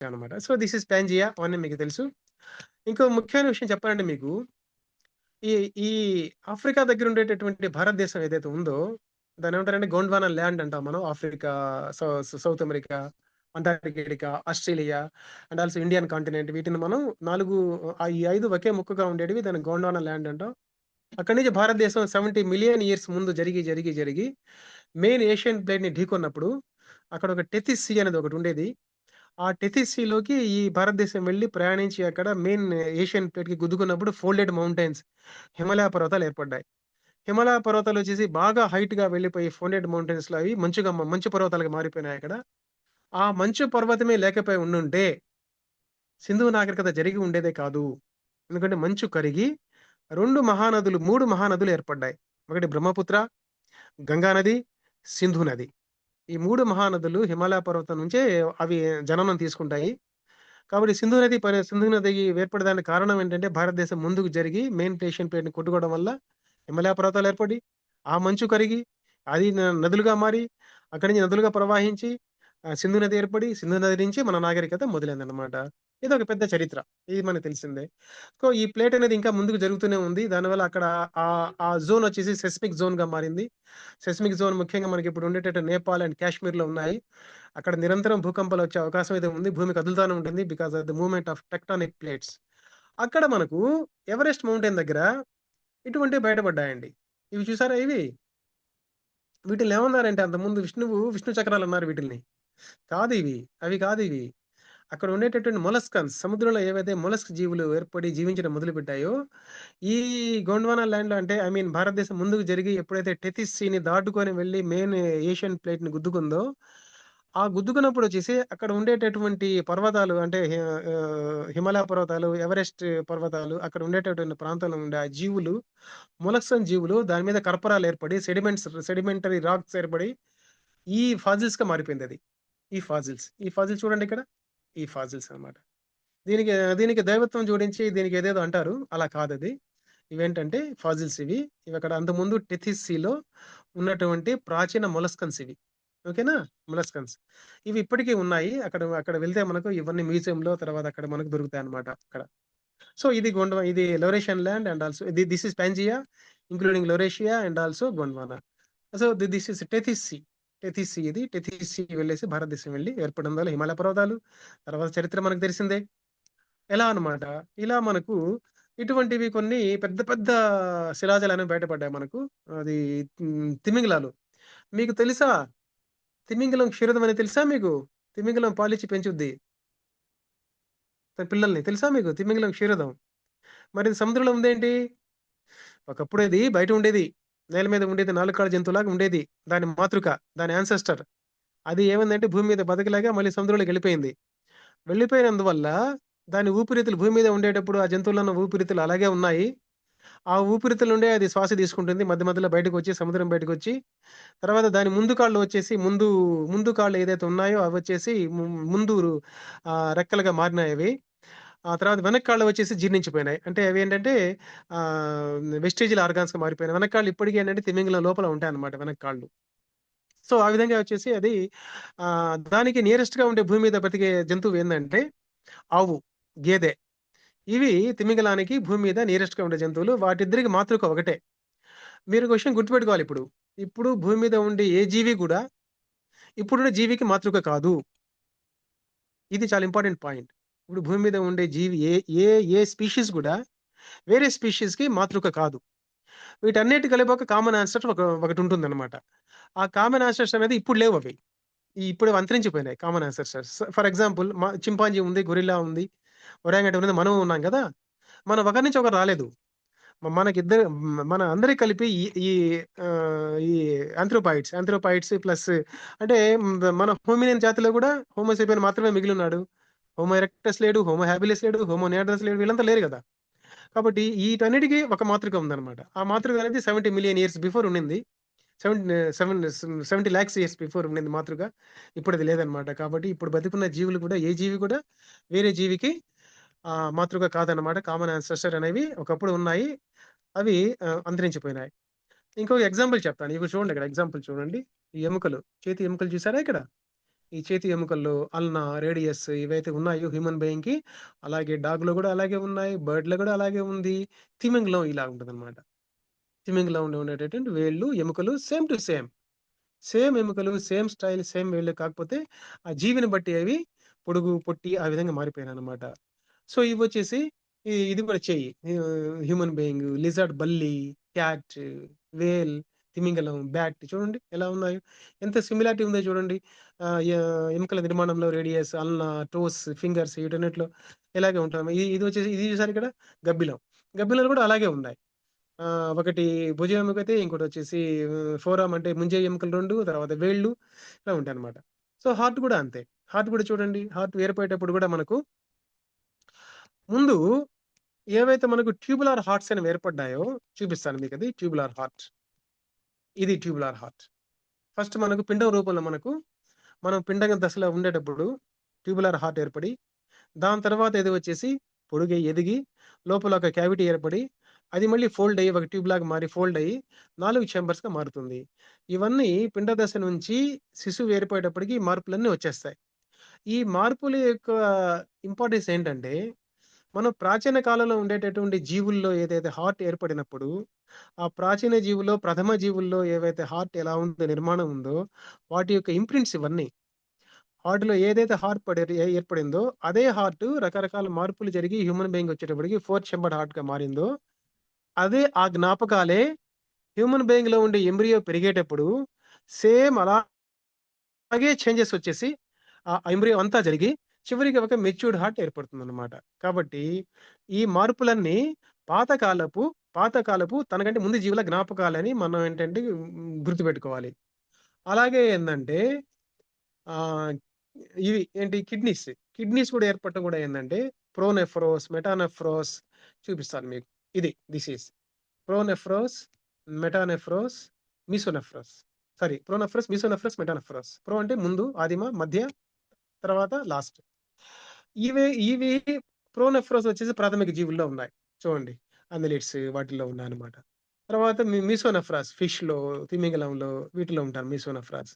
అనమాట. So, this is Pangaea అవన్నీ మీకు తెలుసు. ఇంకో ముఖ్యమైన విషయం చెప్పాలంటే మీకు, ఈ ఈ ఆఫ్రికా దగ్గర ఉండేటటువంటి భారతదేశం ఏదైతే ఉందో, దాన్నేమంటారంటే గోండ్వానా ల్యాండ్ అంటాం మనం. Africa, south America, Antarctica, Australia and also Indian continent వీటిని మనం 4 ఈ 5 ఒకే ముక్కగా ఉండేటివి. దాన్ని గోండ్వానా ల్యాండ్ అంటాం. అక్కడి నుంచి భారతదేశం 70 మిలియన్ ఇయర్స్ ముందు జరిగి మెయిన్ ఏషియన్ ప్లేట్‌ని ఢీకొన్నప్పుడు అక్కడ ఒక టెథిస్ సీ అనేది ఒకటుండేది. ఆ టెథిస్ సీలోకి ఈ భారతదేశం వెళ్లి ప్రయాణించి అక్కడ మెయిన్ ఏషియన్ ప్లేట్‌కి గుద్దుకున్నప్పుడు ఫోల్డెడ్ మౌంటైన్స్, హిమాలయ పర్వతాలు ఏర్పడ్డాయి. హిమాలయ పర్వతాలొచ్చేసి బాగా హైట్‌గా వెళ్ళిపోయి ఫోల్డెడ్ మౌంటైన్స్‌లో అవి మంచు పర్వతాలుగా మారిపోయినాయక్కడ. ఆ మంచు పర్వతమే లేకపోయి ఉండుంటే సింధు నాగరికత జరిగి ఉండేదే కాదు. ఎందుకంటే మంచు కరిగి 3 మహానదులు ఏర్పడ్డాయి. ఒకటి బ్రహ్మపుత్ర, గంగా నది, సింధు నది. ఈ 3 మహానదులు హిమాలయ పర్వతం నుంచే అవి జననం తీసుకుంటాయి. కాబట్టి సింధు నది ఏర్పడడానికి కారణం ఏంటంటే భారతదేశం ముందుకు జరిగి మెయిన్ ఏషియన్ ప్లేట్‌ని కొట్టుకోవడం వల్ల హిమాలయ పర్వతాలు ఏర్పడి, ఆ మంచు కరిగి, అది నదులుగా మారి, అక్కడి నుంచి నదులుగా ప్రవహించి సింధు నది ఏర్పడి, సింధు నది నుంచి మన నాగరికత మొదలైందన్నమాట. ఇదొక పెద్ద చరిత్ర. ఇది మనకు తెలిసిందే. సో, ఈ ప్లేట్ అనేది ఇంకా ముందుకు జరుగుతూనే ఉంది. దానివల్ల అక్కడ ఆ జోన్ వచ్చేసి సెస్మిక్ జోన్‌గా మారింది. సెస్మిక్ జోన్ ముఖ్యంగా మనకి ఇప్పుడు ఉండేటట్టు నేపాల్ అండ్ కాశ్మీర్‌లో ఉన్నాయి. అక్కడ నిరంతరం భూకంపాలు వచ్చే అవకాశం అయితే ఉంది. భూమి కదులుతానే ఉంటుంది. Because of the movement of tectonic plates. అక్కడ మనకు ఎవరెస్ట్ మౌంటైన్ దగ్గర ఇటువంటివి బయటపడ్డాయండి. ఇవి చూసారా ఇవి? వీటిల్ని ఏమన్నారంటే అంతకుముందు విష్ణు చక్రాలన్నారు వీటిల్ని. కాదివి. అవి కాదివి. అక్కడ ఉండేటటువంటి మొలస్కన్స్ సముద్రంలో ఏవైతే మొలస్క్ జీవులు ఏర్పడి జీవించడం మొదలుపెట్టాయో, ఈ గోండ్వానా ల్యాండ్‌లో అంటే ఐ మీన్ భారతదేశం ముందుకు జరిగి ఎప్పుడైతే టెథిస్ సీని దాటుకొని వెళ్లి మెయిన్ ఏషియన్ ప్లేట్‌ని గుద్దుకుందో, ఆ గుద్దుకున్నప్పుడొచ్చేసి అక్కడ ఉండేటటువంటి పర్వతాలు అంటే హిమాలయ పర్వతాలు, ఎవరెస్ట్ పర్వతాలు అక్కడ ఉండేటటువంటి ప్రాంతంలో ఉండే ఆ జీవులు, మొలస్సన్ జీవులు దాని మీద కర్పరాలు ఏర్పడి సెడిమెంటరీ రాక్స్ ఏర్పడి ఈ ఫాజిల్స్‌గా మారిపోయిందది. ఈ ఫాజిల్స్ చూడండి ఇక్కడ. ఈ ఫాజిల్స్ అన్నమాట. దీనికి దీనికి దైవత్వం జోడించి దీనికేదేదో అంటారు. అలా కాదది. ఇవేంటంటే ఫాజిల్స్ ఇవి. ఇవక్కడ అంతకుముందు టెథిస్ సీలో ఉన్నటువంటి ప్రాచీన మొలస్కన్స్ ఇవి. ఓకేనా? మొలస్కన్స్. ఇవి ఇప్పటికి ఉన్నాయి. అక్కడ అక్కడ వెళ్తే మనకు ఇవన్నీ మ్యూజియంలో తర్వాత అక్కడ మనకు దొరుకుతాయన్నమాట అక్కడ. సో, ఇది Laurasian land and also this is Pangaea including Laurasia and also Gondwana. So, this is Tethys sea. Tethys sea ఇది. టెథిస్ సీ వెళ్ళేసి భారతదేశం వెళ్లి ఏర్పడడం వల్ల హిమాలయ పర్వతాలు, తర్వాత చరిత్ర మనకు తెలిసిందే. ఎలా అన్నమాట. ఇలా మనకు ఇటువంటివి కొన్ని పెద్ద పెద్ద శిలాజాలనేవి బయటపడ్డాయి మనకు. అది తిమింగలాలు. మీకు తెలుసా? తిమింగలం క్షీరదం అని తెలుసా మీకు? తిమింగలం పాలిచ్చి పెంచుద్ది తన పిల్లల్ని. తెలుసా మీకు తిమింగలం క్షీరదం? మరి ఇది సముద్రంలో ఉందేంటి? ఒకప్పుడు ఇది బయట ఉండేది. నేల మీద ఉండేది 4 కాళ్ళ జంతువులాగా ఉండేది. దాని మాతృక, దాని యాన్సెస్టర్. అది ఏమైందంటే భూమి మీద బతకలేక మళ్ళీ సముద్రంలోకెళ్ళిపోయింది. వెళ్ళిపోయినందువల్ల దాని ఊపిరితిత్తులు భూమి మీద ఉండేటప్పుడు ఆ జంతువులో ఉన్న ఊపిరితిత్తులు అలాగే ఉన్నాయి. ఆ ఊపిరితిత్తుల నుండే అది శ్వాస తీసుకుంటుంది. మధ్య మధ్యలో బయటకొచ్చి సముద్రం బయటకొచ్చి, తర్వాత దాని ముందు కాళ్ళు వచ్చేసి ముందు కాళ్ళు ఏదైతే ఉన్నాయో అవొచ్చేసి ముందు రెక్కలుగా మారినాయవి. ఆ తర్వాత వెనక కాళ్ళు వచ్చేసి జీర్ణించిపోయినాయి. అంటే అవేంటంటే వెస్టిజియల్ ఆర్గాన్స్‌గా మారిపోయినాయి. వెనక కాళ్ళు ఇప్పటికి ఏంటంటే తిమింగలం లోపల ఉంటాయన్నమాట వెనక కాళ్ళు. సో, ఆ విధంగా వచ్చేసి అది దానికి నియరెస్ట్‌గా ఉండే భూమి మీద బ్రతికే జంతువు ఏందంటే ఆవు, గేదె. ఇవి తిమింగలానికి భూమి మీద నియరెస్ట్‌గా ఉండే జంతువులు. వాటిద్దరికి మాతృక ఒకటే. మీరు ఒక విషయం గుర్తుపెట్టుకోవాలిప్పుడు. ఇప్పుడు భూమి మీద ఉండే ఏ జీవి గూడా ఇప్పుడున్న జీవికి మాతృక కాదు. ఇది చాలా ఇంపార్టెంట్ పాయింట్. ఇప్పుడు భూమి మీద ఉండే జీవి ఏ ఏ ఏ స్పీషీస్ గూడా వేరే స్పీషీస్‌కి మాతృక కాదు. వీటన్నిటి కలిపి ఒక కామన్ యాన్సెస్టర్ ఒకటుంటుందన్నమాట. ఆ కామన్ యాన్సెస్టర్ అనేది ఇప్పుడు లేవవి. ఇప్పుడు అంతరించిపోయినాయి common ancestors. For example chimpanzee ఉంది, గొరిల్లా ఉంది, ఒరాంగుటాన్ ఉంది, మనం ఉన్నాం గదా! మనం ఒకరి నుంచి ఒకరు రాలేదు. మనకిద్దరు మన అందరికి కలిపి ఈ ఈ ఈ ఆంథ్రోపాయిడ్స్ ప్లస్ అంటే మన హోమినిన్ జాతిలో గూడా హోమో సేపియన్ మాత్రమే మిగిలున్నాడు. హోమో ఎరెక్టస్ లేడు, హోమో హాబిలిస్ లేడు, హోమో నియాండరస్ లేడు. వీళ్ళంతా లేరు గదా! కాబట్టి ఈటన్నిటికి ఒక మాతృక ఉందన్నమాట. ఆ మాతృక అనేది 70 మిలియన్ ఇయర్స్ బిఫోర్ ఉండింది. Seven seven 70 lakhs years before ఉండింది మాతృక. ఇప్పుడది లేదన్నమాట. కాబట్టి ఇప్పుడు బతికున్న జీవులు కూడా ఏ జీవి కూడా వేరే జీవికి మాతృక కాదన్నమాట. కామన్ యాన్సెస్టర్ అనేవి ఒకప్పుడు ఉన్నాయి. అవి అంతరించిపోయినాయి. ఇంకో ఎగ్జాంపుల్ చెప్తాను. ఇవి చూడండి ఇక్కడ ఎగ్జాంపుల్ చూడండి. ఈ ఎముకలు, చేతి ఎముకలు చూసారా ఇక్కడ? ఈ చేతి ఎముకల్లో అల్నా, రేడియస్ ఇవైతే ఉన్నాయో హ్యూమన్ బీయింగ్‌కి అలాగే డాగ్‌లో గూడా అలాగే ఉన్నాయి. బర్డ్‌లో గూడా అలాగే ఉంది. తిమింగలం ఇలా ఉంటదనమాట. తిమింగలంలో ఉండేటటువంటి వేళ్ళు, ఎముకలు సేమ్ టు సేమ్. సేమ్ ఎముకలు, సేమ్ స్టైల్, సేమ్ వేళ్ళు కాకపోతే ఆ జీవిని బట్టి అవి పొడుగు, పొట్టి ఆ విధంగా మారిపోయాననమాట. సో, ఇవొచ్చేసి ఇది కూడా చెయ్యి. హ్యూమన్ బీయింగ్, లిజర్డ్ బల్లి, క్యాట్, వేల్, తిమింగలం, బ్యాట్ చూడండి ఎలా ఉన్నాయో. ఎంత సిమిలారిటీ ఉందో చూడండి. ఎముకల నిర్మాణంలో రేడియస్, అల్నా, టోస్, ఫింగర్స్ వీటన్నిటిలో ఇలాగే ఉంటాం. ఇదొచ్చేసి ఇది చూసారు ఇక్కడ గబ్బిలం. గబ్బిలాలు కూడా అలాగే ఉన్నాయి. ఒకటి భుజం ఎముకైతే ఇంకోటొచ్చేసి ఫోరార్మ్ అంటే ముంజేయి ఎముకలు 2 తర్వాత వేళ్ళు ఇలా ఉంటాయన్నమాట. సో, హార్ట్ కూడా అంతే. హార్ట్ కూడా చూడండి. హార్ట్ ఏర్పడేటప్పుడు కూడా మనకు ముందు ఏవైతే మనకు ట్యూబులర్ హార్ట్స్ అనేవి ఏర్పడ్డాయో చూపిస్తాను మీకది. Tubular heart. ఇది ట్యూబులర్ హార్ట్. ఫస్ట్ మనకు పిండం రూపంలో మనం పిండంగ దశలో ఉండేటప్పుడు ట్యూబులర్ హార్ట్ ఏర్పడి, దాని తర్వాత ఇది వచ్చేసి పొడుగై ఎదిగి, లోపల ఒక క్యావిటీ ఏర్పడి, అది మళ్ళీ ఫోల్డ్ అయ్యి ఒక ట్యూబ్‌లాగా మారి ఫోల్డ్ అయ్యి 4 చేంబర్స్‌గా మారుతుంది. ఇవన్నీ పిండ దశ నుంచి శిశువు ఏర్పడేటప్పటికి ఈ మార్పులన్నీ వచ్చేస్తాయి. ఈ మార్పుల యొక్క ఇంపార్టెన్స్ ఏంటంటే, మనం ప్రాచీన కాలంలో ఉండేటటువంటి జీవుల్లో ఏదైతే హార్ట్ ఏర్పడినప్పుడు, ఆ ప్రాచీన జీవుల్లో ప్రథమ జీవుల్లో ఏవైతే హార్ట్ ఎలా ఉందో నిర్మాణం ఉందో, వాటి యొక్క ఇంప్రింట్స్ ఇవన్నీ. హార్ట్‌లో ఏదైతే హార్ట్ ఏర్పడిందో, అదే హార్ట్ రకరకాల మార్పులు జరిగి హ్యూమన్ బీయింగ్ వచ్చేటప్పటికి 4 చెంబర్డ్ హార్ట్‌గా మారిందో, అదే ఆ జ్ఞాపకాలే హ్యూమన్ బీయింగ్‌లో ఉండే ఎంబ్రియో పెరిగేటప్పుడు సేమ్ అలాగే చేంజెస్ వచ్చేసి ఆ ఎంబ్రియో అంతా జరిగి చివరికి ఒక మెచ్యూర్డ్ హార్ట్ ఏర్పడుతుందన్నమాట. కాబట్టి ఈ మార్పులన్నీ పాతకాలపు పాతకాలపు తనకంటే ముందు జీవుల జ్ఞాపకాలని మనం ఏంటంటే గుర్తుపెట్టుకోవాలి. అలాగే ఏందంటే ఆహ్, ఇవి ఏంటి కిడ్నీస్. కిడ్నీస్ కూడా ఏర్పడటం కూడా ఏందంటే ప్రోనెఫ్రోస్, మెటానెఫ్రోస్ చూపిస్తాను మీకు. ఇది థిస్ ఈజ్ ప్రోనెఫ్రోస్, మెటానెఫ్రోస్, మీసోనెఫ్రోస్. సారీ ప్రోనెఫ్రోస్, మీసోనెఫ్రోస్, మెటానెఫ్రోస్. ప్రో అంటే ముందు, ఆదిమ, మధ్య తర్వాత లాస్ట్. ఇవి ప్రోనెఫ్రోస్ వచ్చేసి ప్రాథమిక జీవుల్లో ఉన్నాయి. చూడండి. అన్నెలిడ్స్ వాటిల్లో ఉన్నాయన్నమాట. తర్వాత మీసోనెఫ్రాస్ ఫిష్‌లో, తిమింగలంలో వీటిలో ఉంటారు మీసోనెఫ్రాస్.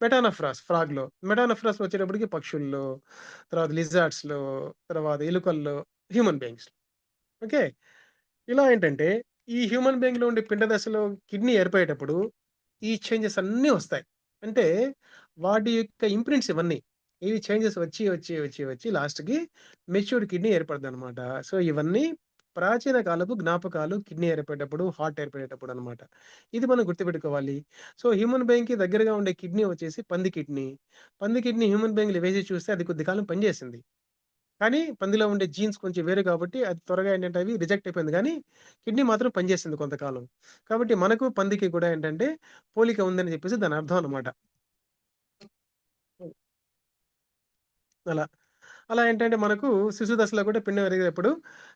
మెటానెఫ్రాస్ ఫ్రాగ్‌లో. మెటానెఫ్రాస్ వచ్చేటప్పటికి పక్షుల్లో, తర్వాత లిజార్డ్స్‌లో, తర్వాత ఎలుకల్లో, హ్యూమన్ బీయింగ్స్‌లో. ఓకే. ఇలా ఏంటంటే, ఈ హ్యూమన్ బీయింగ్‌లో ఉండే పిండ దశలో కిడ్నీ ఏర్పడేటప్పుడు, ఈ చేంజెస్ అన్నీ వస్తాయి. అంటే, వాటి యొక్క ఇంప్రింట్స్ ఇవన్నీ. ఇవి చేంజెస్ వచ్చి లాస్ట్‌కి మెచ్యూర్డ్ కిడ్నీ ఏర్పడదనమాట. సో, ఇవన్నీ ప్రాచీన కాలపు జ్ఞాపకాలు కిడ్నీ ఏర్పడేటప్పుడు, హార్ట్ ఏర్పడేటప్పుడనమాట. ఇది మనం గుర్తుపెట్టుకోవాలి. సో, హ్యూమన్ బీయింగ్‌కి దగ్గరగా ఉండే కిడ్నీ వచ్చేసి పంది కిడ్నీ. పంది కిడ్నీ హ్యూమన్ బీయింగ్‌లో వేసి చూస్తే అది కొద్ది కాలం పనిచేసింది. కానీ పందిలో ఉండే జీన్స్ కొంచెం వేరు కాబట్టి అది త్వరగా ఏంటంటే అవి రిజెక్ట్ అయిపోయింది గానీ, కిడ్నీ మాత్రం పనిచేసింది కొంతకాలం. కాబట్టి మనకు పందికి కూడా ఏంటంటే పోలిక ఉందని చెప్పేసి దాని అర్థం అన్నమాట. అలా. అలా ఏంటంటే మనకు శిశు దశలో కూడా పిండం ఎరిగేటప్పుడు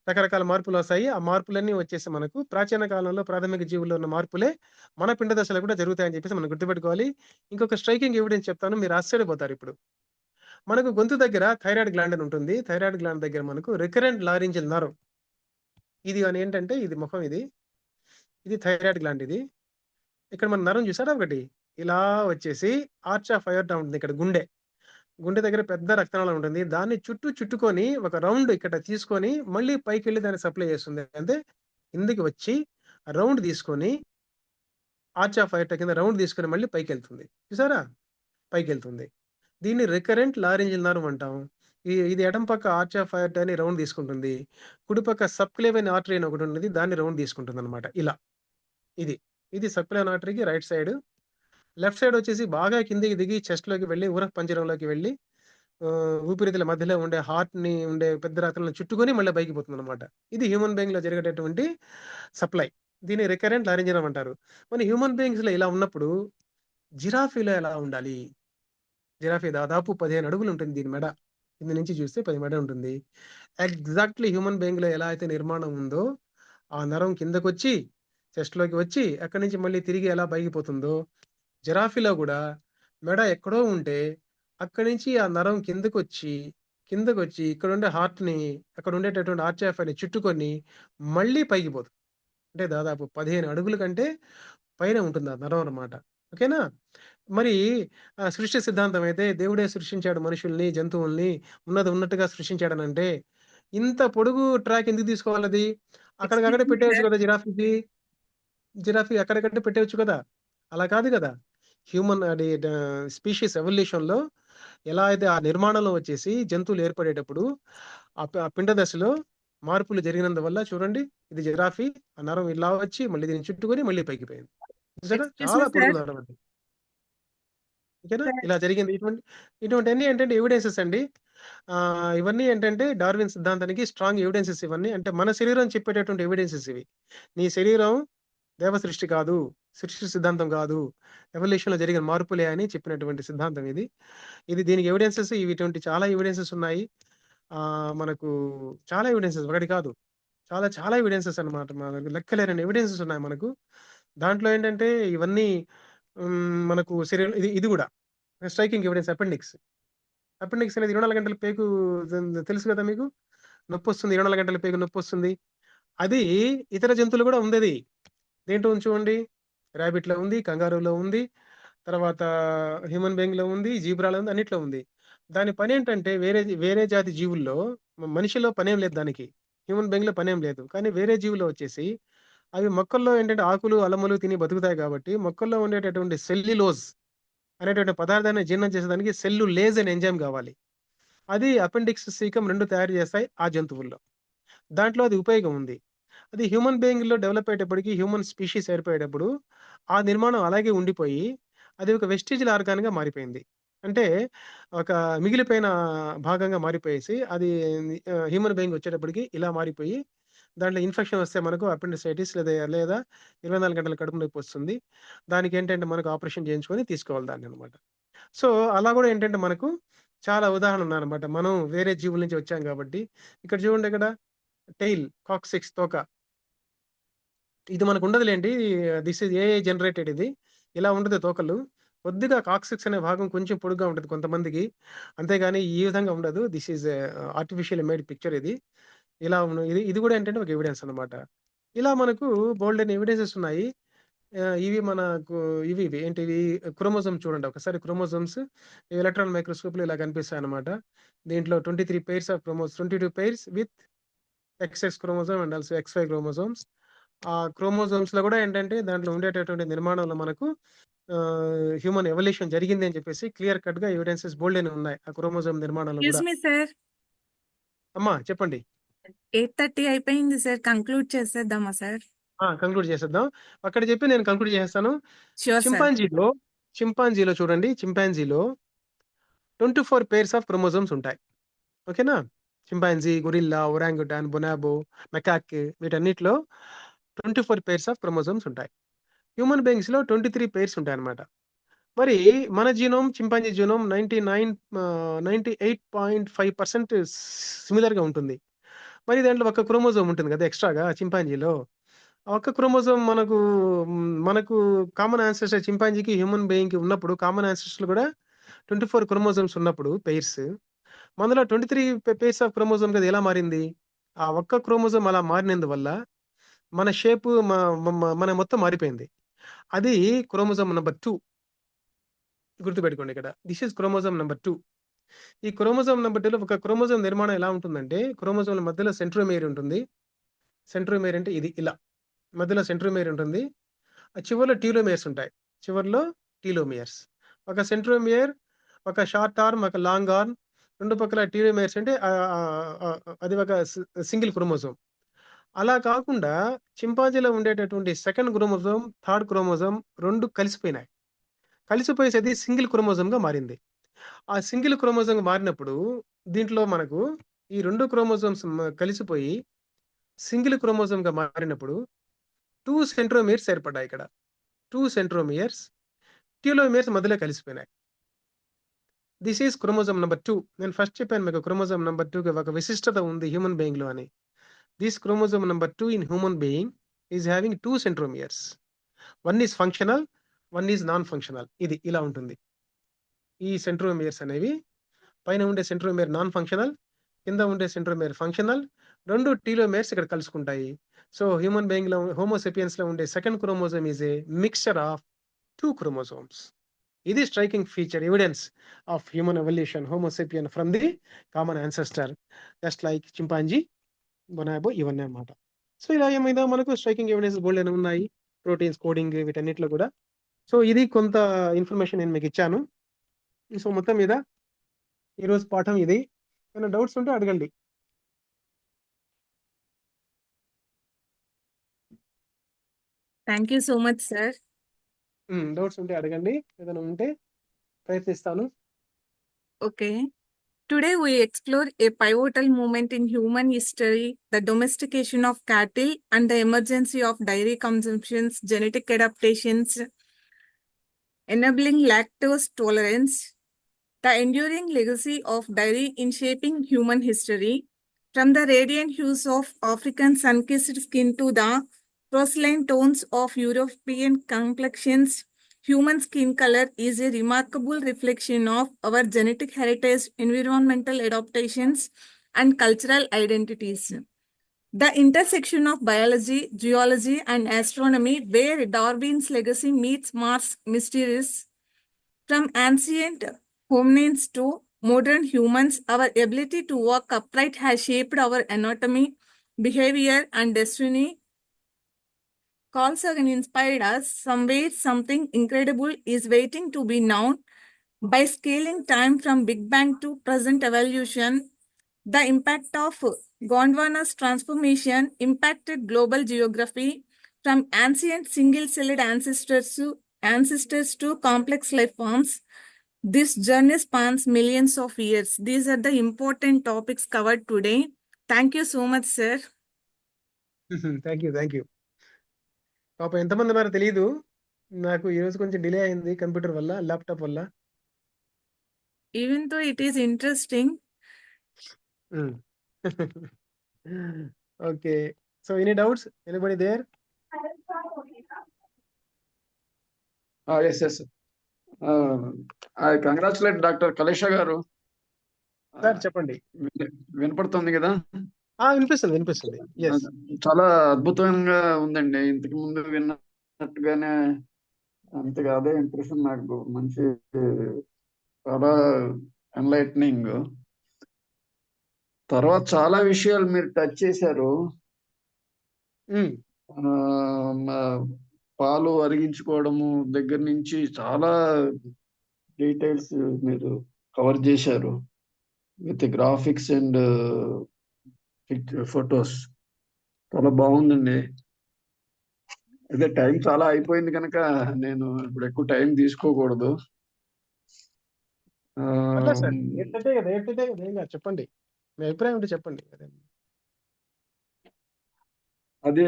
రకరకాల మార్పులొస్తాయి. ఆ మార్పులన్నీ వచ్చేసి మనకు ప్రాచీన కాలంలో ప్రాథమిక జీవుల్లో ఉన్న మార్పులే మన పిండ దశలో కూడా జరుగుతాయని చెప్పేసి మనం గుర్తుపెట్టుకోవాలి. ఇంకొక స్ట్రైకింగ్ ఎవిడెన్స్ చెప్తాను. మీరు ఆశ్చర్యపోతారిప్పుడు. మనకు గొంతు దగ్గర థైరాయిడ్ గ్లాండ్ అని ఉంటుంది. థైరాయిడ్ గ్లాండ్ దగ్గర మనకు రికరెంట్ లారింజియల్ నర్వ్ ఇది అని ఏంటంటే ఇది ముఖం ఇది. ఇది థైరాయిడ్ గ్లాండ్ ఇది. ఇక్కడ మన నరం చూసారా ఒకటి? ఇలా వచ్చేసి ఆర్చ్ ఆఫ్ అయోర్టా ఉంటుంది ఇక్కడ గుండె. గుండె దగ్గర పెద్ద రక్తనాళం ఉంటుంది. దాన్ని చుట్టుకొని ఒక రౌండ్ ఇక్కడ తీసుకొని మళ్ళీ పైకెళ్ళి దాన్ని సప్లై చేస్తుంది. అంటే కిందకి వచ్చి రౌండ్ తీసుకొని ఆర్చ్ ఆఫ్ అయోర్టా కింద రౌండ్ తీసుకొని మళ్ళీ పైకెళ్తుంది. చూసారా? పైకెళ్తుంది. దీన్ని రికరెంట్ లారింజియల్ నర్వ్ అంటాం. ఇది ఎడమ పక్క ఆర్చ్ ఆఫ్ అయోర్టాని రౌండ్ తీసుకుంటుంది. కుడి పక్క సబ్‌క్లేవియన్ ఆర్టరీ అని ఒకటుంటది. దాన్ని రౌండ్ తీసుకుంటుందన్నమాట ఇలా. ఇది. ఇది సబ్‌క్లేవియన్ ఆర్టరీకి రైట్ సైడ్. లెఫ్ట్ సైడ్ వచ్చేసి బాగా కిందకి దిగి చెస్ట్‌లోకి వెళ్లి ఉరః పంజరంలోకి వెళ్లి ఊపిరితిత్తుల మధ్యలో ఉండే హార్ట్‌ని ఉండే పెద్ద రాత్రులను చుట్టుకొని మళ్ళీ పైకి పోతుందన్నమాట. ఇది హ్యూమన్ బీయింగ్‌లో జరిగేటటువంటి సప్లై. దీన్ని రికరెంట్ లారింజియల్ నర్వ్ అంటారు. మన హ్యూమన్ బీయింగ్స్‌లో ఇలా ఉన్నప్పుడు జిరాఫీలో ఎలా ఉండాలి? జిరాఫీ దాదాపు 15 అడుగులుంటుంది దీని మెడ. కింద నుంచి చూస్తే 10 మెడ ఉంటుంది. ఎగ్జాక్ట్‌లీ హ్యూమన్ బీయింగ్‌లో ఎలా అయితే నిర్మాణం ఉందో, ఆ నరం కిందకొచ్చి, చెస్ట్‌లోకి వచ్చి, అక్కడి నుంచి మళ్ళీ తిరిగి ఎలా పైకి పోతుందో, జిరాఫీలో గూడా మెడ ఎక్కడో ఉంటే, అక్కడి నుంచి ఆ నరం కిందకొచ్చి ఇక్కడుండే హార్ట్‌ని, అక్కడ ఉండేటటువంటి ఆర్చ్ ఆఫ్ అని చుట్టుకొని, మళ్ళీ పైకి పోతుంది. అంటే దాదాపు 15 అడుగుల కంటే పైన ఉంటుంది ఆ నరం అన్నమాట. ఓకేనా? మరి సృష్టి సిద్ధాంతం అయితే దేవుడే సృష్టించాడు మనుషుల్ని, జంతువుల్ని ఉన్నట్టుగా సృష్టించాడనంటే, ఇంత పొడుగు ట్రాక్ ఎందుకు తీసుకోవాలది? ఎక్స్‌క్యూజ్ అక్కడికక్కడే మీ పెట్టేయొచ్చు సార్. కదా! జిరాఫీ అక్కడికక్కడే పెట్టేయొచ్చు కదా! అలా కాదు గదా! హ్యూమన్ అది స్పీషీస్ ఎవల్యూషన్‌లో ఎలా అయితే ఆ నిర్మాణంలో వచ్చేసి జంతువులు ఏర్పడేటప్పుడు ఆ పిండ దశలో మార్పులు జరిగినందువల్ల చూడండి, ఇది జిరాఫీ, ఆ నరం ఇలా వచ్చి మళ్ళీ దీన్ని చుట్టుకొని మళ్ళీ పైకి పోయింది. చూసారా? ఎక్స్‌క్యూజ్ చాలా మీ పొడుగు సార్. నరం అది. ఓకేనా? సార్. ఇలా జరిగింది. ఇటువంటివన్నీ ఏంటంటే ఎవిడెన్సెస్ అండి. ఇవన్నీ ఏంటంటే డార్విన్ సిద్ధాంతానికి స్ట్రాంగ్ ఎవిడెన్సెస్ ఇవన్నీ. అంటే మన శరీరం చెప్పేటటువంటి ఎవిడెన్సెస్ ఇవి. నీ శరీరం దేవ సృష్టి కాదు. సృష్టి సిద్ధాంతం కాదు. ఎవల్యూషన్‌లో జరిగిన మార్పులే అని చెప్పినటువంటి సిద్ధాంతం ఇది. దీనికి ఎవిడెన్సెస్ ఇటువంటి చాలా ఎవిడెన్సెస్ ఉన్నాయి. మనకు చాలా ఎవిడెన్సెస్ ఒకటి కాదు. చాలా చాలా ఎవిడెన్సెస్ అన్నమాట. మన దగ్గర లెక్కలేనన్ని ఎవిడెన్సెస్ ఉన్నాయి మనకు. దాంట్లో ఏంటంటే ఇవన్నీ మనకు శరీరం ఇది ఇది గూడా స్ట్రైకింగ్ ఎవిడెన్స్ అపెండిక్స్. అపెండిక్స్ అనేది 24 గంటల పేగు తెలుసు గదా మీకు? నొప్పొస్తుంది. 24 గంటల పేగు నొప్పొస్తుంది. అది ఇతర జంతువులు గూడా ఉందది. దేంట్లో ఉంది చూడండి. రాబిట్‌లో ఉంది, కంగారూలో ఉంది, తర్వాత హ్యూమన్ బీయింగ్‌లో ఉంది, జీబ్రాలో ఉంది, అన్నిట్లో ఉంది. దాని పనేంటంటే వేరే జాతి జీవుల్లో మనిషిలో పనేం లేదు దానికి. హ్యూమన్ బీయింగ్‌లో పనేం లేదు. కానీ వేరే జీవుల్లో వచ్చేసి అవి మొక్కల్లో ఏంటంటే ఆకులు, అలములు తిని బతుకుతాయి కాబట్టి మొక్కల్లో ఉండేటటువంటి సెల్యులోజ్ అనేటువంటి పదార్థాన్ని జీర్ణం చేసేదానికి సెల్యులేజ్ అనే ఎంజైమ్ గావాలి. అది అపెండిక్స్, సీకం 2 తయారు చేస్తాయి ఆ జంతువుల్లో. దాంట్లో అది ఉపయోగం ఉంది. అది హ్యూమన్ బీయింగ్‌లో డెవలప్ అయ్యేటప్పటికి హ్యూమన్ స్పీషీస్ ఏర్పడేటప్పుడు ఆ నిర్మాణం అలాగే ఉండిపోయి అది ఒక వెస్టిజియల్ ఆర్గాన్‌గా మారిపోయింది. అంటే ఒక మిగిలిపోయిన భాగంగా మారిపోయేసి అది హ్యూమన్ బీయింగ్ వచ్చేటప్పటికి ఇలా మారిపోయి దాంట్లో ఇన్ఫెక్షన్ వస్తే మనకు అపెండిసైటిస్ లేదా 24 గంటల కడుపు నొప్పి వస్తుంది. దానికేంటంటే మనకు ఆపరేషన్ చేయించుకొని తీసుకోవాలి దాన్ననమాట. సో, అలా గూడా ఏంటంటే మనకు చాలా ఉదాహరణలున్నాయన్నమాట. మనం వేరే జీవుల నుంచి వచ్చాం గాబట్టి. ఇక్కడ చూడండి ఇక్కడ కాక్సిక్స్ తోక. ఇది మనకుండదులెండి. దిస్ ఈజ్ ఏఐ జనరేటెడ్ ఇది. ఇలా ఉండదు తోకలు. కొద్దిగా కాక్సిక్స్ అనే భాగం కొంచెం పొడుగ్గా ఉంటది కొంతమందికి. అంతేగాని ఈ విధంగా ఉండదు. This is artificially made picture ఇది. ఇలా ఇది ఇది గూడా ఏంటంటే ఒక ఎవిడెన్స్ అన్నమాట. ఇలా మనకు బోలెడన్ని ఎవిడెన్సెస్ ఉన్నాయి. ఇవి మనకు ఇవి ఏంటివి క్రోమోజోమ్ చూడండి. ఒకసారి క్రోమోజోమ్స్ ఎలక్ట్రాన్ మైక్రోస్కోప్‌లో ఇలా కనిపిస్తాయన్నమాట. దీంట్లో 23 pairs of 22 pairs with X X chromosome and also X Y chromosomes. ఆ క్రోమోజోమ్స్‌లో గూడా ఏంటంటే దాంట్లో ఉండేటటువంటి నిర్మాణంలో మనకు హ్యూమన్ ఎవల్యూషన్ జరిగింది అని చెప్పేసి క్లియర్ కట్‌గా ఎవిడెన్సెస్ బోలెడన్ని ఉన్నాయి. ఆ క్రోమోజోమ్ నిర్మాణంలో ఎక్స్‌క్యూజ్ గూడా. Me sir. అమ్మా చెప్పండి. 8:30 అయిపోయింది సార్. కంక్లూడ్ చేసేద్దామా సార్? కంక్లూడ్ చేసేద్దాం. అక్కడ చెప్పి నేను కంక్లూడ్ చేసేస్తాను. Sure sir. చింపాంజీలో చింపాంజీలో చూడండి. చింపాంజీలో 24 పెయిర్స్ ఆఫ్ క్రోమోజోమ్స్ ఉంటాయి. ఓకేనా? చింపాంజీ, గొరిల్లా, ఒరాంగుటాన్, బొనాబో, మెకాక్ వీటన్నిటిలో 24 పెయిర్స్ ఆఫ్ క్రోమోజోమ్స్ ఉంటాయి. హ్యూమన్ బీయింగ్స్‌లో 23 పెయిర్స్ ఉంటాయన్నమాట. మరి మన జీనోమ్, చింపాంజీ జీనోమ్ 98.5% సిమిలర్‌గా ఉంటుంది. మరి దాంట్లో ఒక క్రోమోజోమ్ ఉంటుంది కదా! ఎక్స్‌ట్రాగా చింపాంజీలో. ఆ ఒక్క క్రోమోజోమ్ మనకు కామన్ యాన్సెస్టర్ చింపాంజీకి, హ్యూమన్ బీయింగ్‌కి ఉన్నప్పుడు కామన్ యాన్సెస్టర్‌లు కూడా 24 క్రోమోజోమ్స్ ఉన్నప్పుడు పెయిర్స్. మనలో 23 పెయిర్స్ ఆఫ్ క్రోమోజోమ్ కదా ఎలా మారింది? ఆ ఒక్క క్రోమోజోమ్ అలా మారినందువల్ల మన షేపు మ మ మ మన మొత్తం మారిపోయింది. అది క్రోమోజోమ్ నంబర్ 2 గుర్తుపెట్టుకోండి ఇక్కడ. This is chromosome number 2. ఈ క్రోమోజోమ్ నంబర్ 2లో ఒక క్రోమోజోమ్ నిర్మాణం ఎలా ఉంటుందంటే, క్రోమోజోమ్‌ల మధ్యలో సెంట్రోమియర్ ఉంటుంది. సెంట్రోమియర్ అంటే ఇది ఇలా. మధ్యలో సెంట్రోమియర్ ఉంటుంది. ఆ చివర్లో టీలోమియర్స్ ఉంటాయి. చివర్లో టీలోమియర్స్. ఒక సెంట్రోమియర్, ఒక షార్ట్ ఆర్మ్, ఒక లాంగ్ ఆర్మ్. 2 పక్కల టీలోమియర్స్ అంటే అది ఒక సింగిల్ క్రోమోజోమ్. అలా కాకుండా చింపాంజీలో ఉండేటటువంటి సెకండ్ క్రోమోజోమ్, థర్డ్ క్రోమోజోమ్ 2 కలిసిపోయినాయి. కలిసిపోయేసి సింగిల్ క్రోమోజోమ్‌గా మారింది. ఆ సింగిల్ క్రోమోజోమ్‌గా మారినప్పుడు దీంట్లో మనకు ఈ 2 క్రోమోజోమ్స్ కలిసిపోయి సింగిల్ క్రోమోజోమ్‌గా మారినప్పుడు 2 సెంట్రోమియర్స్ ఏర్పడ్డాయి ఇక్కడ. 2 సెంట్రోమియర్స్, టెలోమియర్స్ మధ్యలో కలిసిపోయినాయి. This is chromosome number 2. నేను ఫస్ట్ చెప్పాను మీకు క్రోమోజోమ్ నంబర్ 2కి ఒక విశిష్టత ఉంది హ్యూమన్ బీయింగ్‌లో అని. This chromosome number 2 in human being is having 2 centromeres. One is functional, one is non functional. ఇది ఇలా ఉంటుంది. ఈ సెంట్రోమియర్స్ అనేవి పైన ఉండే సెంట్రోమియర్ నాన్ ఫంక్షనల్, కింద ఉండే సెంట్రోమియర్ ఫంక్షనల్. 2 టెలోమియర్స్ ఇక్కడ కలుసుకుంటాయి. సో, హ్యూమన్ బీయింగ్‌లో హోమో సేపియన్స్‌లో ఉండే second chromosome is a mixture of 2 chromosomes. ఇది striking feature evidence of human evolution homo sapien from the common ancestor just like chimpanzee bonobo ఇవన్నీ అన్నమాట. సో ఇలా ఏమైనా మనకు స్ట్రైకింగ్ ఎవిడెన్స్ బోల్డ్ అని ఉన్నాయి, ప్రోటీన్స్ కోడింగ్ వీటన్నిటిలో కూడా. సో ఇది కొంత ఇన్ఫర్మేషన్ నేను మీకు ఇచ్చాను. సో మొత్తం మీద ఈరోజు పాఠం ఇది. ఏమైనా డౌట్స్ ఉంటే అడగండి. Thank you so much sir. Doubts ఉంటే అడగండి, ఏదైనా ఉంటే ప్రయత్నిస్తాను. Okay. Today we explore a pivotal moment in human history, the domestication of cattle and the emergence of dairy consumptions, genetic adaptations, enabling lactose tolerance, the enduring legacy of dairy in shaping human history, from the radiant hues of African sun-kissed skin to the porcelain tones of European complexions, human skin color is a remarkable reflection of our genetic heritage, environmental adaptations, and cultural identities. The intersection of biology, geology, and astronomy, where Darwin's legacy meets Mars' mysteries. From ancient hominins to modern humans, our ability to walk upright has shaped our anatomy, behavior, and destiny. Carl Sagan inspired us. Somewhere, something incredible is waiting to be known. By scaling time from Big Bang to present evolution, the impact of Gondwana's transformation impacted global geography from ancient single-celled ancestors to complex life forms. This journey spans millions of years. These are the important topics covered today. Thank you so much, sir. Thank you. పాప ఎంతమంది ఉన్నారో తెలియదు, నాకు ఈ రోజు కొంచెం delay అయింది computer వల్ల, ల్యాప్టాప్ వల్ల. Even though it is interesting, okay. So any doubts, anybody there? Yes. I congratulate doctor Kalesha గారు. సార్ చెప్పండి. వినపడుతుంది కదా? వినిపిస్తుంది. ఎస్. చాలా అద్భుతంగా ఉందండి. ఇంతకు ముందు విన్నట్టుగానే అంతగా అదే ఇంప్రెషన్. నాకు మంచి, చాలా ఎన్లైటనింగ్. తర్వాత చాలా విషయాలు మీరు టచ్ చేశారు. పాలు అరిగించుకోవడము దగ్గర నుంచి చాలా డీటెయిల్స్ మీరు కవర్ చేశారు విత్ గ్రాఫిక్స్ అండ్ ఫొటోస్. చాలా బాగుందండి. అదే టైం చాలా అయిపోయింది కనుక నేను ఇప్పుడు ఎక్కువ టైం తీసుకోకూడదు. చెప్పండి, మీ అభిప్రాయం ఉంటే చెప్పండి. అది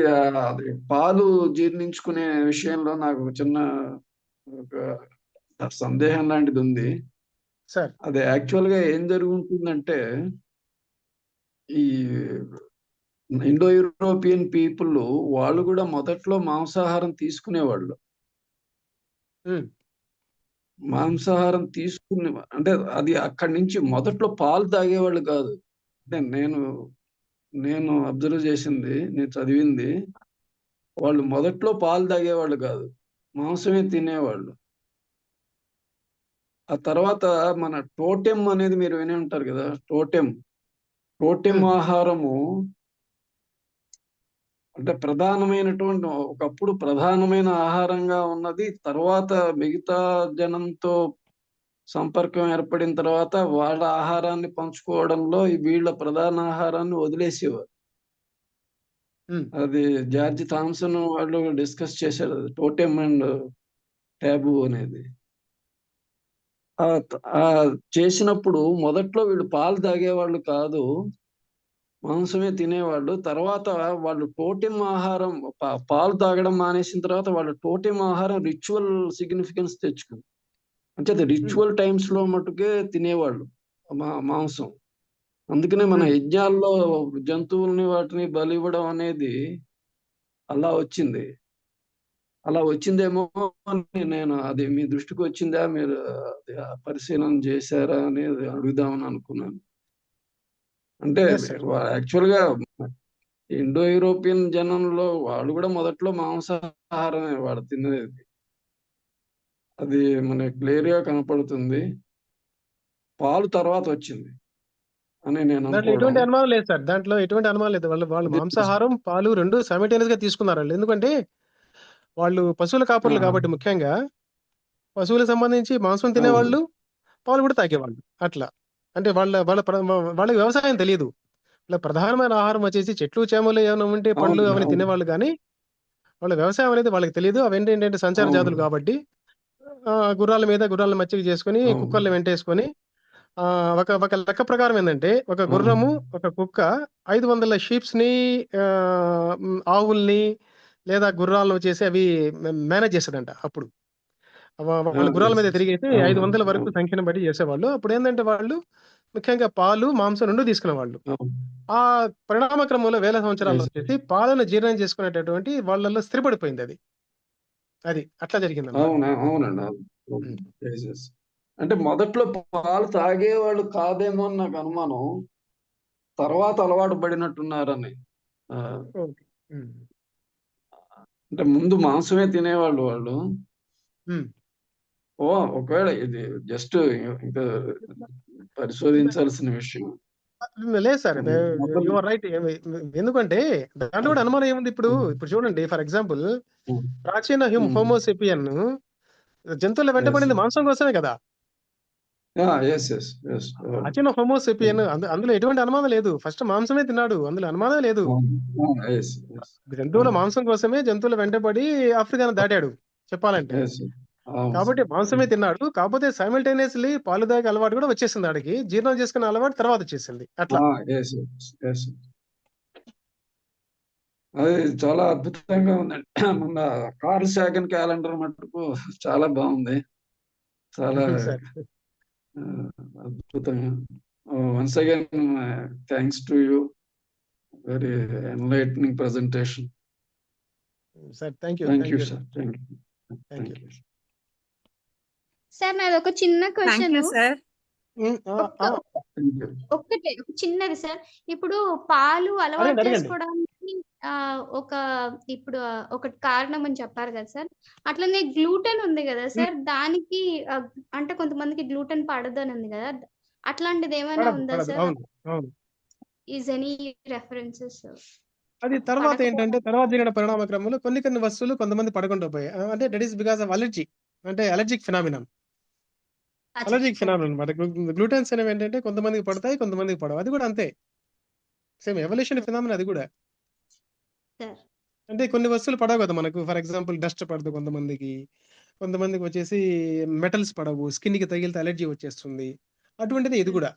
పాలు జీర్ణించుకునే విషయంలో నాకు చిన్న ఒక సందేహం లాంటిది ఉంది సార్. అది యాక్చువల్ గా ఏం జరుగుతుందంటే, ఈ ఇండో యూరోపియన్ పీపుల్ వాళ్ళు కూడా మొదట్లో మాంసాహారం తీసుకునేవాళ్ళు. మాంసాహారం తీసుకునే అంటే అది అక్కడి నుంచి మొదట్లో పాలు తాగేవాళ్ళు కాదు. అంటే నేను అబ్జర్వ్ చేసింది, నేను చదివింది, వాళ్ళు మొదట్లో పాలు తాగేవాళ్ళు కాదు, మాంసమే తినేవాళ్ళు. ఆ తర్వాత మన టోటెం అనేది మీరు వినే ఉంటారు కదా, టోటెం ఆహారము అంటే ప్రధానమైనటువంటి, ఒకప్పుడు ప్రధానమైన ఆహారంగా ఉన్నది. తర్వాత మిగతా జనంతో సంపర్కం ఏర్పడిన తర్వాత వాళ్ళ ఆహారాన్ని పంచుకోవడంలో వీళ్ళ ప్రధాన ఆహారాన్ని వదిలేసేవారు. అది జార్జ్ థామ్సన్ వాళ్ళు డిస్కస్ చేశారు, టోటెం అండ్ టాబూ అనేది. చేసినప్పుడు మొదట్లో వీళ్ళు పాలు తాగేవాళ్ళు కాదు, మాంసమే తినేవాళ్ళు. తర్వాత వాళ్ళు టోటెం ఆహారం, పాలు తాగడం మానేసిన తర్వాత వాళ్ళు టోటెం ఆహారం రిచువల్ సిగ్నిఫికెన్స్ తెచ్చుకుంది. అంటే అది రిచువల్ టైమ్స్ లో మటుకే తినేవాళ్ళు మాంసం. అందుకనే మన యజ్ఞాల్లో జంతువుల్ని వాటిని బలి ఇవ్వడం అనేది అలా వచ్చింది. అలా వచ్చిందేమో అని నేను, అది మీ దృష్టికి వచ్చిందా, మీరు పరిశీలన చేశారా అనేది అడుగుదామని అనుకున్నాను. అంటే యాక్చువల్ గా ఇండో యూరోపియన్ జనంలో వాళ్ళు కూడా మొదట్లో మాంసాహారమే వాడు తినేది. అది మనకి క్లియర్ గా కనపడుతుంది. పాలు తర్వాత వచ్చింది అని నేను దాంట్లో అనుకోవడం. ఎటువంటి అనుమానం లేదు సార్. దాంట్లో ఎటువంటి అనుమానం లేదు. వాళ్ళు అది మాంసాహారం, పాలు 2 సైమల్టేనియస్ గా తీసుకున్నారు వాళ్ళు. ఎందుకంటే వాళ్ళు పశువుల ఆ, కాపరులు కాబట్టి ముఖ్యంగా పశువులకు సంబంధించి మాంసం అవును తినేవాళ్ళు, పాలు కూడా తాగేవాళ్ళు. అట్లా. అంటే వాళ్ళకి వ్యవసాయం తెలియదు. వాళ్ళ ప్రధానమైన ఆహారం వచ్చేసి చెట్లు, చేమలు ఏమైనా ఉంటే పండ్లు అవును అవన్నీ అవును తినేవాళ్ళు కానీ వాళ్ళ వ్యవసాయం అనేది వాళ్ళకి తెలియదు. అవేంటంటే సంచార అవును జాతులు కాబట్టి గుర్రాల మీద గుర్రాలను మచ్చిక చేసుకొని అవును కుక్కర్లు వెంటేసుకొని ఒక ఒక లెక్క ప్రకారం ఏంటంటే ఒక అవును గుర్రము, ఒక కుక్క 500 షీప్స్ ని, ఆవుల్ని లేదా గుర్రాలను చేసి అవి మేనేజ్ చేసేదంట అప్పుడు. వాళ్ళు గుర్రాల మీద yes, yes. తిరిగేసి అవును 500 వరకు అవును సంఖ్యను బట్టి చేసేవాళ్ళు. అప్పుడు ఏంటంటే వాళ్ళు ముఖ్యంగా పాలు, మాంసం 2 తీసుకునేవాళ్ళు. అవును ఆ పరిణామ క్రమంలో వేల సంవత్సరాల్లో yes. వచ్చేసి పాలను జీర్ణం చేసుకునేటటువంటి వాళ్ళలో స్థిరపడిపోయింది అది. అది అట్లా జరిగిందనమాట. అవునండి అవును. Yes, yes. అంటే మొదట్లో పాలు తాగేవాళ్ళు కాదేమో అని నాకు అనుమానం. తర్వాత అలవాటు పడినట్టున్నారని. ఆ, ఓకే. ఉమ్. అంటే ముందు మాంసమే తినేవాళ్ళు వాళ్ళు. ఉమ్. ఓ ఒకవేళ ఇది జస్ట్ ఇంకా పరిశోధించాల్సిన విషయం. లేదు సార్, మొదలు యు ఆర్ రైట్. ఎందుకంటే దాంట్లో కూడా అనుమానం ఏముంది ఇప్పుడు. ఇప్పుడు చూడండి, ఫర్ ఎగ్జాంపుల్ ప్రాచీన హోమోసేపియన్ జంతువుల వెంటబడింది మాంసం కోసమే కదా. ఎస్ ఎస్ ఎస్ ప్రాచీన హోమోసేపియన్ అందులో ఎటువంటి అనుమానం లేదు. ఫస్ట్ మాంసమే తిన్నాడు, అందులో అనుమానం లేదు. ఎస్ ఎస్ జంతువుల మాంసం కోసమే జంతువుల వెంటబడి ఆఫ్రికాను దాటాడు చెప్పాలంటే. ఎస్ అవును కాబట్టి మాంసమే తిన్నాడు. కాకపోతే సైమల్టేనియస్లీ పాలు తాగే అలవాటు కూడా వచ్చేసింది ఆడికి. జీర్ణం చేసుకునే అలవాటు తర్వాత వచ్చేసింది అట్లా. ఎస్ ఎస్ అది చాలా అద్భుతంగా ఉందండి. మన కార్ల్ సాగన్ క్యాలెండర్ మటుకు చాలా బాగుంది. చాలా సరే. అద్భుతంగా. Once again thanks to you. Very enlightening presentation. Sir thank you. Thank thank you you. Sir. Thank you. Thank you. Sir నాది ఒక చిన్న థ్యాంక్ క్వశ్చన్. You sir. ఒక్కటే ఒక చిన్నది సార్. ఇప్పుడు పాలు అలవాటు అడగండి. చేసుకోవడానికి ఇప్పుడు ఒకటి కారణం అని చెప్పారు కదా సార్. అట్లనే గ్లూటెన్ ఉంది కదా సార్, దానికి అంటే కొంతమందికి గ్లూటెన్ పడదని ఉంది కదా, అట్లాంటిది ఏమైనా ఉందా పడదు. సార్? అవును అవును. Is any references? అది తర్వాత ఏంటంటే తర్వాత జరిగిన పరిణామ క్రమంలో కొన్ని వస్తువులు కొంతమంది పడకుండా పోయాయి. అంటే that is because of allergy. అంటే అలర్జిక్ ఫినామినన్. అలర్జిక్ ఫినామినన్ అనమాట. గ్లూటెన్స్ అనేవి ఏంటంటే కొంతమందికి పడతాయి, కొంతమందికి పడవు. అది కూడా అంతే. సేమ్ ఎవల్యూషన్ ఫినామినా అది కూడా. అంటే కొన్ని వస్తువులు పడవు కదా మనకు. ఫర్ ఎగ్జాంపుల్ డస్ట్ పడదు కొంతమందికి. కొంతమందికి వచ్చేసి మెటల్స్ పడవు. స్కిన్ కి తగిలితే అలర్జీ వచ్చేస్తుంది. అటువంటిది ఇది కూడా,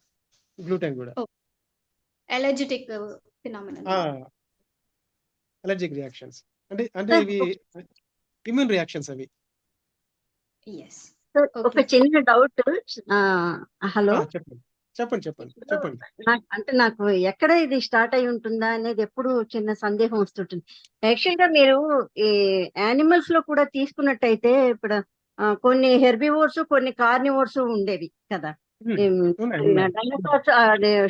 గ్లూటెన్ కూడా. ఎలర్జిటిక్ ఫినామినన్. అలర్జిక్ రియాక్షన్స్ అంటే ఇవి ఇమ్యూన్ రియాక్షన్స్ అవి. ఎస్. ఒక చిన్న డౌట్. హలో, చెప్పండి. అంటే నాకు ఎక్కడ ఇది స్టార్ట్ అయి ఉంటుందా అనేది ఎప్పుడు చిన్న సందేహం వస్తుంటుంది. యాక్చువల్ గా మీరు ఈ యానిమల్స్ లో కూడా తీసుకున్నట్టయితే ఇప్పుడు కొన్ని హెర్బివోర్స్, కొన్ని కార్నివోర్స్ ఉండేవి కదా. డైనోసార్స్,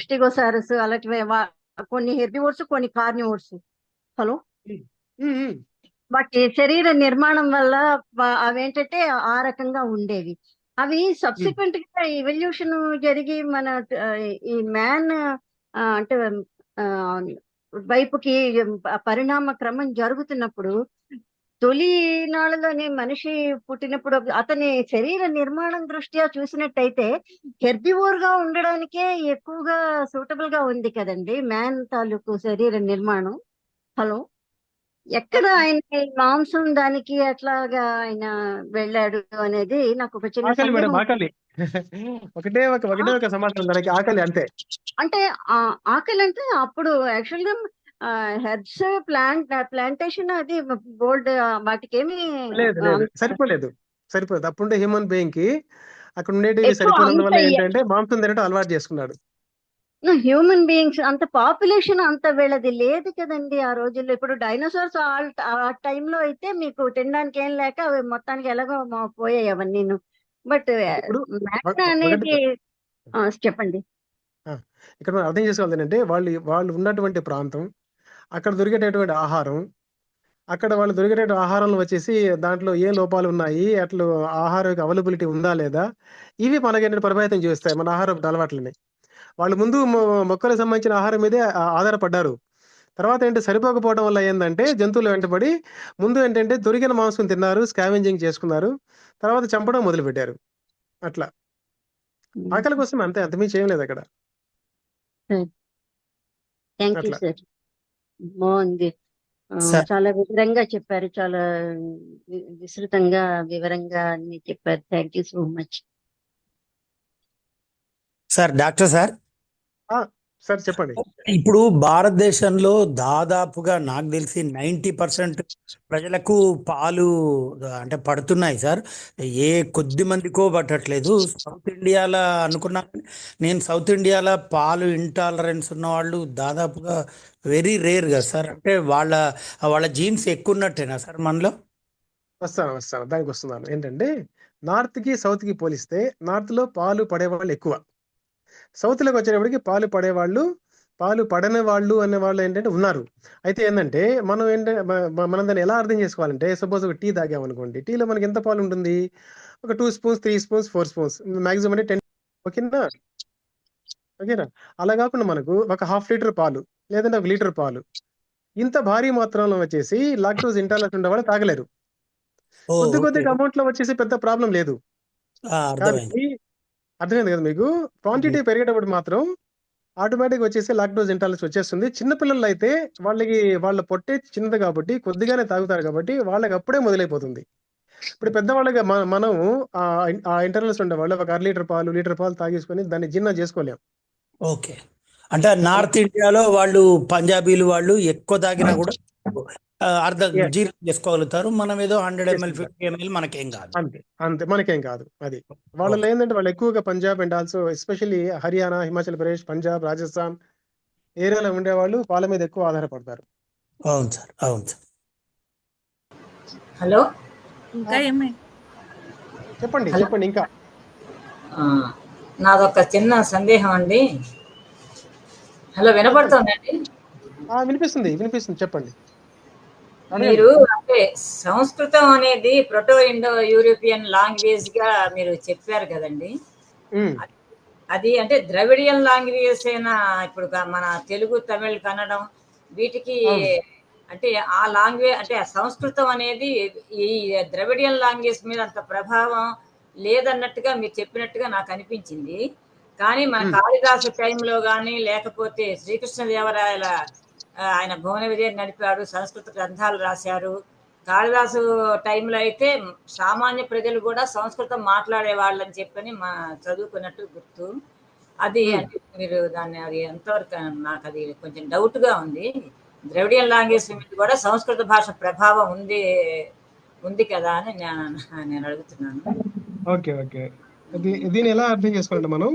స్టిగోసారస్ అలాంటివి, కొన్ని హెర్బివోర్స్, కొన్ని కార్నివోర్స్. హలో, వాటి శరీర నిర్మాణం వల్ల అవేంటంటే ఆ రకంగా ఉండేవి. అవి సబ్సిక్వెంట్ గా ఎవల్యూషన్ జరిగి మన ఈ మ్యాన్ అంటే వైపుకి పరిణామ క్రమం జరుగుతున్నప్పుడు తొలి నాళ్ళలోనే మనిషి పుట్టినప్పుడు అతని శరీర నిర్మాణం దృష్ట్యా చూసినట్టయితే హెర్బివోర్ గా ఉండడానికే ఎక్కువగా సూటబుల్ గా ఉంది కదండి మ్యాన్ తాలూకు శరీర నిర్మాణం. హలో, ఎక్కడ ఆయన మాంసం దానికి అట్లాగా ఆయన వెళ్ళాడు అనేది నాకు ఒక చిన్న ఆకలి మేడం, సందేహం. ఆకలి. ఒకటే ఒక సమాధానం దానికి, ఆకలి అంతే. అంటే ఆకలి అంటే అప్పుడు యాక్చువల్ గా హెర్బ్స్ ప్లాంటేషన్ అది బోల్డ్ వాటికి ఏమి లేదు, సరిపోలేదు. అప్పుడుండే హ్యూమన్ బీయింగ్ కి అక్కడ ఉండేటివి ఎక్కువ సరిపోయినందువల్ల అంత ఏంటంటే మాంసం తినడం అలవాటు చేసుకున్నాడు. హ్యూమన్ బీయింగ్స్ అంత పాపులేషన్ అంత వీళ్ళది లేదు కదండి ఆ రోజుల్లో. ఇప్పుడు డైనోసార్స్ ఆ టైంలో అయితే మీకు తినడానికి ఏం లేక అవి మొత్తానికి ఎలాగో పోయాయి అవన్నీ. బట్ ఇప్పుడు మ్యాన్ అనేది చెప్పండి. ఇక్కడ మనం అర్థం చేసుకోవాలి ఏంటంటే వాళ్ళు ఉన్నటువంటి ప్రాంతం, అక్కడ దొరికేటటువంటి ఆహారం, అక్కడ వాళ్ళు దొరికే ఆహారంలో వచ్చేసి దాంట్లో ఏ లోపాలు ఉన్నాయి, అట్లు ఆహారం యొక్క అవైలబిలిటీ ఉందా లేదా, ఇవి మనకేంటంటే ప్రభావితం చేస్తాయి మన ఆహారపు అలవాట్లని. వాళ్ళు ముందు మొక్కలకు సంబంధించిన ఆహారం మీదే ఆధారపడ్డారు. తర్వాత ఏంటి సరిపోకపోవడం వల్ల ఏందంటే జంతువులు వెంటబడి ముందు ఏంటంటే దొరికిన మాంసం తిన్నారు, స్కావెంజింగ్ చేసుకున్నారు, తర్వాత చంపడం మొదలుపెట్టారు. అట్లా ఆకలి కోసం అంతే, అంతమించి ఏం లేదు అక్కడ. థ్యాంక్ యూ అట్లా సార్, బాగుంది. సార్ చాలా వివరంగా చెప్పారు, చాలా విస్తృతంగా వివరంగా అన్ని చెప్పారు. Thank you so much. Sir doctor sir, sir చెప్పండి. ఇప్పుడు భారతదేశంలో దాదాపుగా నాకు తెలిసి 90% ప్రజలకు పాలు అంటే పడుతున్నాయి సార్. ఏ కొద్ది మందికో పట్టట్లేదు. సౌత్ ఇండియాలో అనుకున్నా, నేను సౌత్ ఇండియాలో పాలు ఇంటాలరెన్స్ ఉన్న వాళ్ళు దాదాపుగా వెరీ రేర్ కదా సార్. అంటే వాళ్ళ జీన్స్ ఎక్కువ ఉన్నట్టేనా సార్ మనలో? వస్తాను దానికి వస్తున్నాను. ఏంటంటే నార్త్కి సౌత్కి పోలిస్తే నార్త్లో పాలు పడేవాళ్ళు ఎక్కువ, సౌత్లోకి వచ్చేటప్పటికి పాలు పడేవాళ్ళు, పాలు పడని వాళ్ళు అనే వాళ్ళు ఏంటంటే ఉన్నారు. అయితే ఏంటంటే మనం ఏంటంటే మనం దాన్ని ఎలా అర్థం చేసుకోవాలంటే, సపోజ్ ఒక టీ తాగామనుకోండి, టీలో మనకి ఎంత పాలు ఉంటుంది, ఒక 2 స్పూన్స్ 3 స్పూన్స్ 4 స్పూన్స్ మాక్సిమం అంటే 10. ఓకేనా? అలా కాకుండా మనకు ఒక 1/2 లీటర్ పాలు లేదంటే 1 లీటర్ పాలు ఇంత భారీ మాత్రంలో వచ్చేసి లాక్టోజ్ ఇంటాలరెన్స్ ఉండే వాళ్ళు తాగలేరు. కొద్ది అమౌంట్ లో వచ్చేసి పెద్ద ప్రాబ్లం లేదు. అర్థమైంది. కానీ అర్థమైంది కదా మీకు, క్వాంటిటీ పెరిగేటప్పుడు మాత్రం ఆటోమేటిక్ వచ్చేసి లాక్టోజ్ ఇంటాలరెన్స్ వచ్చేస్తుంది. చిన్నపిల్లలు అయితే వాళ్ళ పొట్టే చిన్నది కాబట్టి కొద్దిగానే తాగుతారు కాబట్టి వాళ్ళకి అప్పుడే మొదలైపోతుంది. ఇప్పుడు పెద్దవాళ్ళగా మనం ఆ ఇంటర్నల్స్ ఉండే వాళ్ళు ఒక 1/2 లీటర్ పాలు, లీటర్ పాలు తాగేసుకొని దాన్ని జీర్ణం చేసుకోలేం. ఓకే, అంటే నార్త్ ఇండియాలో వాళ్ళు పంజాబీలు వాళ్ళు ఎక్కువ తాగినా కూడా అర్థం జీర్ణం చేసుకోగలుగుతారు. మనం ఏదో 100 ml 50 ml మనకేం కాదు. అంతే మనకేం కాదు. అది వాళ్ళలో ఏంటంటే వాళ్ళు ఎక్కువగా Punjab and also especially Haryana, Himachal Pradesh, Punjab, Rajasthan ఏరియాలో ఉండేవాళ్ళు పాల మీద ఎక్కువ ఆధారపడతారు. అవును సార్, అవును సార్. హలో, ఇంకా ఏమై చెప్పండి ఇంకా. నాదొక చిన్న సందేహం అండి. హలో, వినపడుతుందండి? వినిపిస్తుంది చెప్పండి. మీరు అంటే సంస్కృతం అనేది ప్రోటో ఇండో యూరోపియన్ లాంగ్వేజ్ గా మీరు చెప్పారు కదండి. అది అంటే ద్రవిడియన్ లాంగ్వేజెస్ అయినా ఇప్పుడు మన తెలుగు, తమిళ్, కన్నడం వీటికి అంటే ఆ లాంగ్వేజ్ అంటే ఆ సంస్కృతం అనేది ఈ ద్రవిడియన్ లాంగ్వేజ్ మీద అంత ప్రభావం లేదన్నట్టుగా మీరు చెప్పినట్టుగా నాకు అనిపించింది. కానీ మన కాళిదాసు టైంలో కానీ లేకపోతే శ్రీకృష్ణదేవరాయల ఆయన భువన విజయం నడిపాడు, సంస్కృత గ్రంథాలు రాశారు. కాళిదాసు టైంలో అయితే సామాన్య ప్రజలు కూడా సంస్కృతం మాట్లాడే వాళ్ళని చెప్పని మా చదువుకున్నట్టు గుర్తు. అది అంటే మీరు దాన్ని అది ఎంతవరకు నాకు అది కొంచెం డౌట్ గా ఉంది. ద్రవిడియన్ లాంగ్వేజ్ మీద కూడా సంస్కృత భాష ప్రభావం ఉంది కదా అని నేను అడుగుతున్నాను. ఓకే దీన్ని ఎలా అర్థం చేసుకోవాలంటే, మనం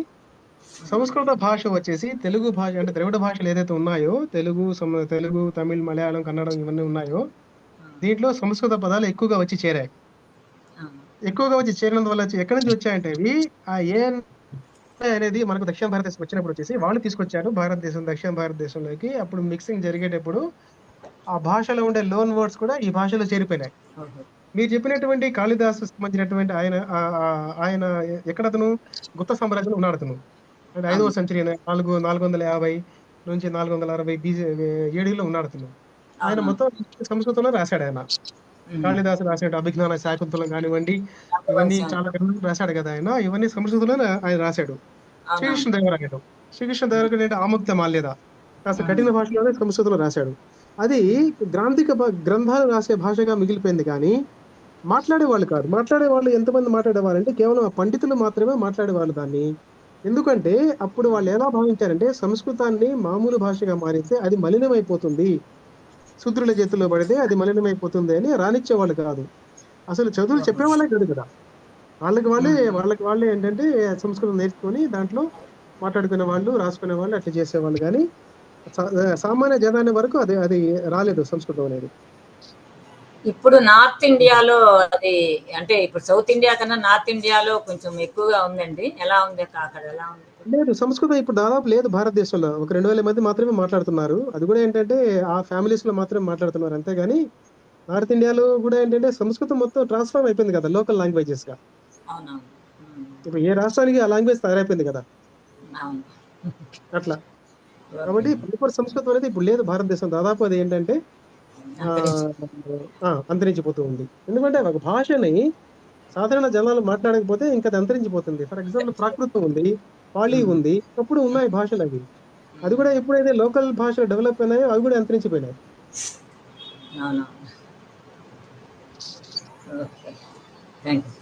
సంస్కృత భాష వచ్చేసి తెలుగు భాష అంటే ద్రవిడ భాషలు ఏదైతే ఉన్నాయో తెలుగు, తమిళ్, మలయాళం, కన్నడం ఇవన్నీ ఉన్నాయో దీంట్లో సంస్కృత పదాలు ఎక్కువగా వచ్చి చేరాయి. ఎక్కువగా వచ్చి చేరినందువల్ల ఎక్కడి నుంచి వచ్చాయంటే ఇవి ఆ అనేది మనకు దక్షిణ భారతదేశం వచ్చినప్పుడు వచ్చేసి వాళ్ళు తీసుకొచ్చారు దక్షిణ భారతదేశంలోకి. అప్పుడు మిక్సింగ్ జరిగేటప్పుడు ఆ భాషలో ఉండే లోన్ వర్డ్స్ కూడా ఈ భాషలో చేరిపోయినాయి. మీరు చెప్పినటువంటి కాళిదాసు సంబంధించినటువంటి ఆయన ఎక్కడ అతను గుప్త సామ్రాజ్యంలో ఉన్నాడు. అతను అంటే 5వ సెంచరీ 450 నుంచి 460 ఏడీలో ఉన్నాడు అతను. ఆయన మొత్తం సంస్కృతంలో రాశాడు. ఆయన కాళిదాసు రాశాడు అభిజ్ఞాన శాకుంతలం కానివ్వండి, ఇవన్నీ చాలా రాశాడు కదా ఆయన. ఇవన్నీ సంస్కృతంలో ఆయన రాశాడు. శ్రీకృష్ణదేవరాయలు ఆముక్త మాల్యద కాస్త కఠిన భాషలోనే సంస్కృతంలో రాశాడు. అది గ్రాంధిక గ్రంథాలు రాసే భాషగా మిగిలిపోయింది. కానీ మాట్లాడేవాళ్ళు కాదు. మాట్లాడేవాళ్ళు ఎంతమంది మాట్లాడేవాళ్ళు అంటే కేవలం ఆ పండితులు మాత్రమే మాట్లాడేవాళ్ళు దాన్ని. ఎందుకంటే అప్పుడు వాళ్ళు ఎలా భావించారంటే సంస్కృతాన్ని మామూలు భాషగా మారిస్తే అది మలినమైపోతుంది, శూద్రుల చేతుల్లో పడితే అది మలినమైపోతుంది అని రానిచ్చేవాళ్ళు కాదు. అసలు చదువులు చెప్పేవాళ్ళే కాదు కదా. వాళ్ళకి వాళ్ళే ఏంటంటే సంస్కృతం నేర్చుకొని దాంట్లో మాట్లాడుకునే వాళ్ళు, రాసుకునే వాళ్ళు, అట్లా చేసేవాళ్ళు. కానీ సామాన్య జనాన్ని వరకు అది రాలేదు సంస్కృతం అనేది. ఇప్పుడు నార్త్ ఇండియాలో అది అంటే ఇప్పుడు సౌత్ ఇండియా కన్నా నార్త్ ఇండియాలో కొంచెం ఎక్కువగా ఉందండి. ఎలా ఉంది అక్కడ? ఎలా ఉంది? లేదు, సంస్కృతం ఇప్పుడు దాదాపు లేదు భారతదేశంలో. ఒక 2000 మంది మాత్రమే మాట్లాడుతున్నారు. అది కూడా ఏంటంటే ఆ ఫ్యామిలీస్ లో మాత్రమే మాట్లాడుతున్నారు. అంతేగాని నార్త్ ఇండియాలో కూడా ఏంటంటే సంస్కృతం మొత్తం ట్రాన్స్ఫార్మ్ అయిపోయింది కదా లోకల్ లాంగ్వేజెస్ గా. అవునవును. ఇప్పుడు ఏ రాష్ట్రానికి ఆ లాంగ్వేజ్ తయారైపోయింది కదా అవును. అట్లా. ఓకే. కాబట్టి పలుపూర్ సంస్కృతం అనేది ఇప్పుడు లేదు భారతదేశం. దాదాపు అది ఏంటంటే అంతరించి అంతరించిపోతూ ఉంది. ఎందుకంటే ఒక భాషని సాధారణ జనాలు మాట్లాడకపోతే ఇంకా అది అంతరించిపోతుంది. ఫర్ ఎగ్జాంపుల్ ప్రాకృతం ఉంది, పాళీ ఉంది, అప్పుడు ఉన్నాయి భాషలు అవి. అది కూడా ఎప్పుడైతే లోకల్ భాషలు డెవలప్ అయినాయో అవి కూడా అంతరించిపోయినాయి. అవునవును. ఓకే. Thank you.